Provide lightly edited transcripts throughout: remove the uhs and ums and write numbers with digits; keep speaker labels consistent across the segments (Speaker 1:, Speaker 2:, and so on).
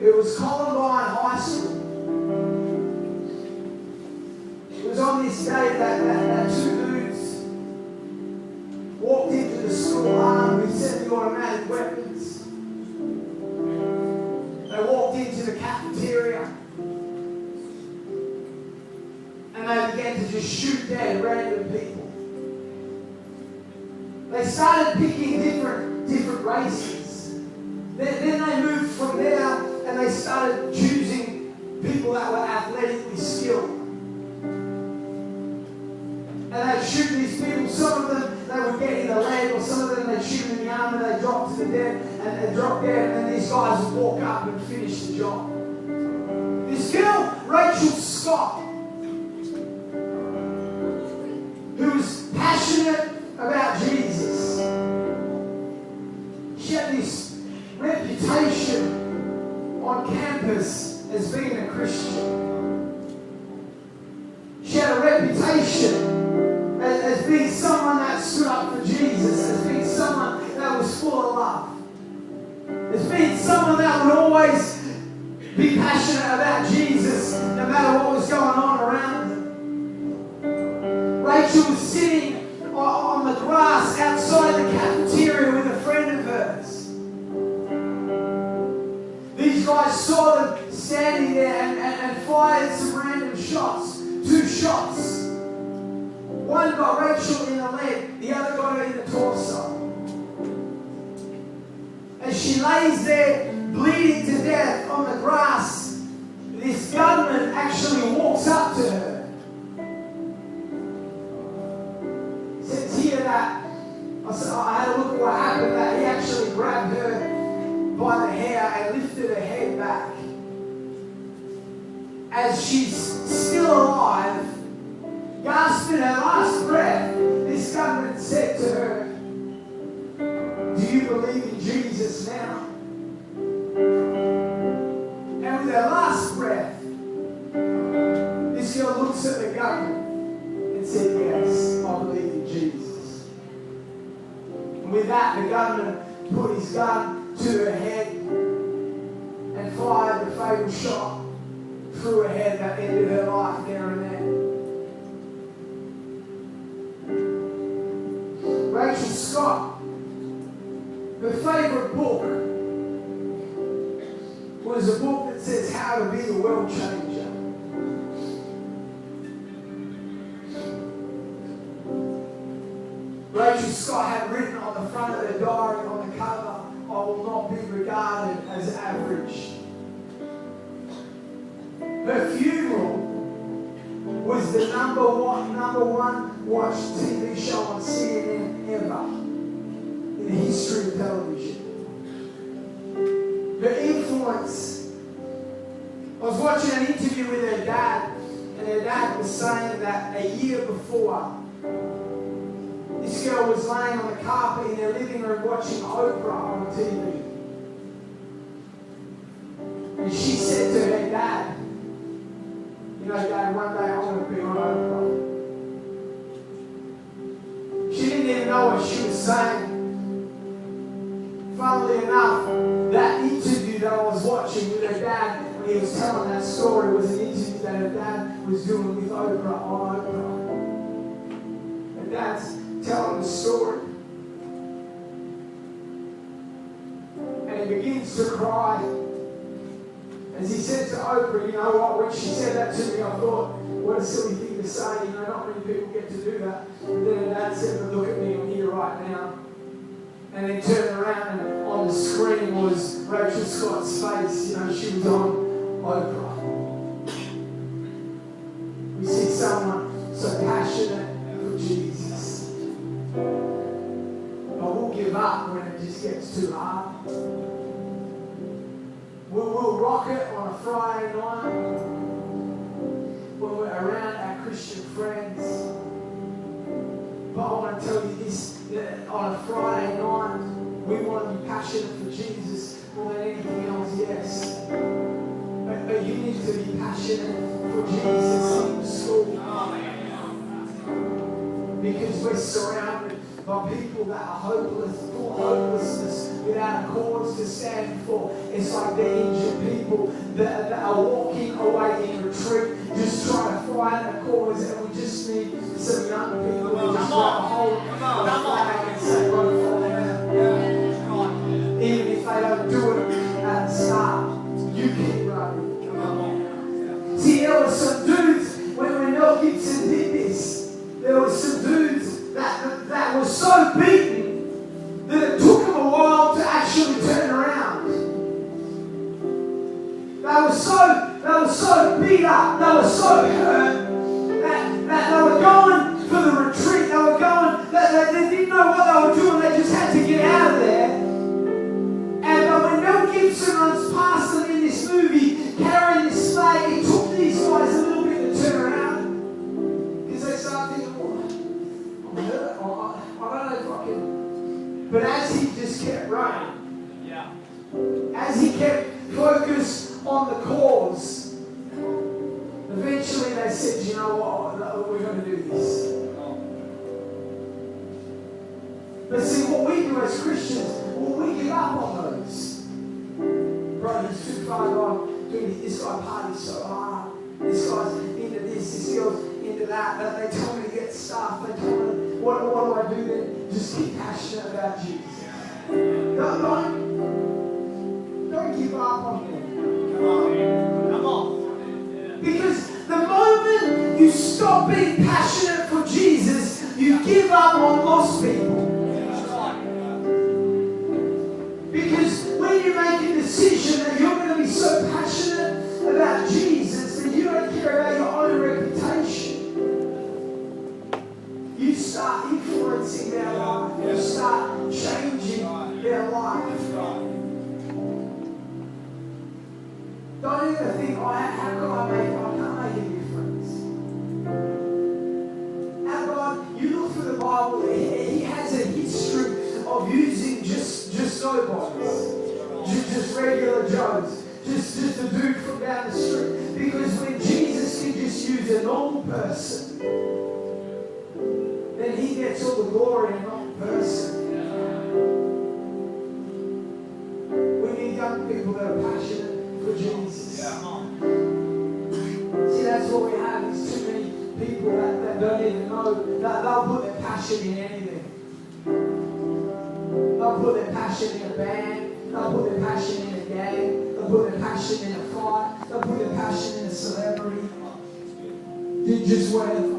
Speaker 1: It was Columbine High School. It was on this day that two dudes walked into the school armed with semi-automatic weapons. They walked into the cafeteria and they began to just shoot dead random people. They started picking different races. Then they moved from there and they started choosing people that were athletically skilled. And they'd shoot these people. Some of them they would get in the leg, or some of them they'd shoot in the arm and they'd drop to the dead and they'd drop dead, and then these guys would walk up and finish the job. This girl, Rachel Scott, who was passionate about Jesus, she had this reputation on campus as being a Christian. She had a reputation as being someone that stood up for Jesus, as being someone that was full of love, as being someone that would always be passionate about Jesus no matter what was going on around them. Rachel was sitting on the grass outside the cafeteria with a friend of hers. These guys saw them standing there and fired some random shots. 2 shots. One got Rachel in the leg, the other got her in the torso. As she lays there bleeding to death on the grass, this gunman actually walks up to her. It says here that I had a look at what happened, that he actually grabbed her by the hair and lifted her head back. As she's still alive, gasping her last breath, this gunman said to her, "Do you believe in Jesus now?" And with her last breath, this girl looks at the gunman and said, "Yes, I believe in Jesus." And with that, the gunman put his gun to her head and fired the fatal shot through her head that ended her life there and then. Rachel Scott, her favourite book was a book that says How to Be a World Changer. Rachel Scott had written on the front of her diary on the cover, "I will not be regarded as average." Her funeral was the number one watched TV show on CNN ever in the history of television. Her influence. I was watching an interview with her dad, and her dad was saying that a year before, this girl was laying on the carpet in her living room watching Oprah on TV. And she said to her dad, "You know, Dad, one day I want to be on Oprah." She didn't even know what she was saying. Funnily enough, that interview that I was watching with her dad when he was telling that story was an interview that her dad was doing with Oprah on Oprah. Her dad's telling the story. And he begins to cry. As he said to Oprah, "You know what, when she said that to me, I thought, what a silly thing to say, you know, not many people get to do that." And then her dad said, "But look at me, I'm here right now." And then turned around and on the screen was Rachel Scott's face, you know, she was on Oprah. We see someone so passionate for Jesus. But we'll give up when it just gets too hard. We'll rock it on a Friday night when we're around our Christian friends. But I want to tell you this, that on a Friday night, we want to be passionate for Jesus more than anything else, yes. But you need to be passionate for Jesus in school. Because we're surrounded by people that are hopeless, full of hopelessness, without a cause to stand for. It's like the injured people people that are walking away in retreat, just trying to find a cause, and we just need some young people to just grab a hold of the flag and say, "Go follow them." Even if they don't do it at the start, you keep running. See, there were some dudes, when Mel Gibson did this, there were some dudes that were so beaten that it took them a while to actually turn around. They were so beat up, they were so hurt that they were going for the retreat. They were going, they didn't know what they were doing, they just had to get out of there. And when Mel Gibson runs past them in this movie, carrying this flag, it took these guys a little bit to turn around. Because they started thinking, "Oh, I'm hurt. I don't know if I can." But as he just kept running, as he kept focused on the cause, eventually they said, "You know what, we're going to do this." But see, what we do as Christians, we give up on those. Bro, he's too far gone. Dude, this guy parties so hard. This guy's into this girl's into that. They tell me to get stuff. They tell me, what do I do then? Just keep passionate about Jesus. Don't give up on them. Come on. Because the moment you stop being passionate for Jesus, you give up on lost people. Because when you make a decision that you're going to be so passionate about Jesus that you don't care about your own reputation, you start influencing their life. You start changing their life. Don't even think, how can I can't make a difference. How God, you look through the Bible, He has a history of using just nobodies. Just regular Joes. Just a dude from down the street. Because when Jesus can just use a normal person, then He gets all the glory and not the person. We need young people that are passionate for Jesus. See, that's what we have, is too many people that don't even know that they'll put their passion in anything. They'll put their passion in a band, they'll put their passion in a game, they'll put their passion in a fight, they'll put their passion in a celebrity. Just whatever.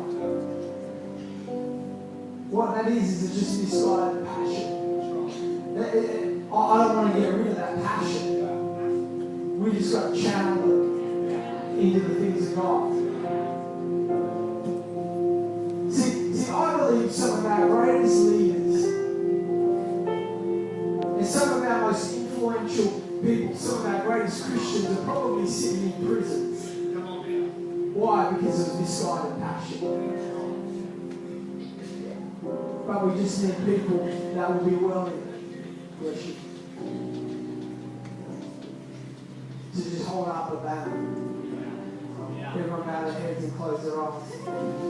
Speaker 1: What that is just misguided passion. I don't want to get rid of that passion. We just got to channel it into the things of God. See, I believe some of our greatest leaders and some of our most influential people, some of our greatest Christians are probably sitting in prisons. Why? Because of misguided passion. But we just need people that will be willing to just hold up a banner. Everyone bow their heads and close their eyes.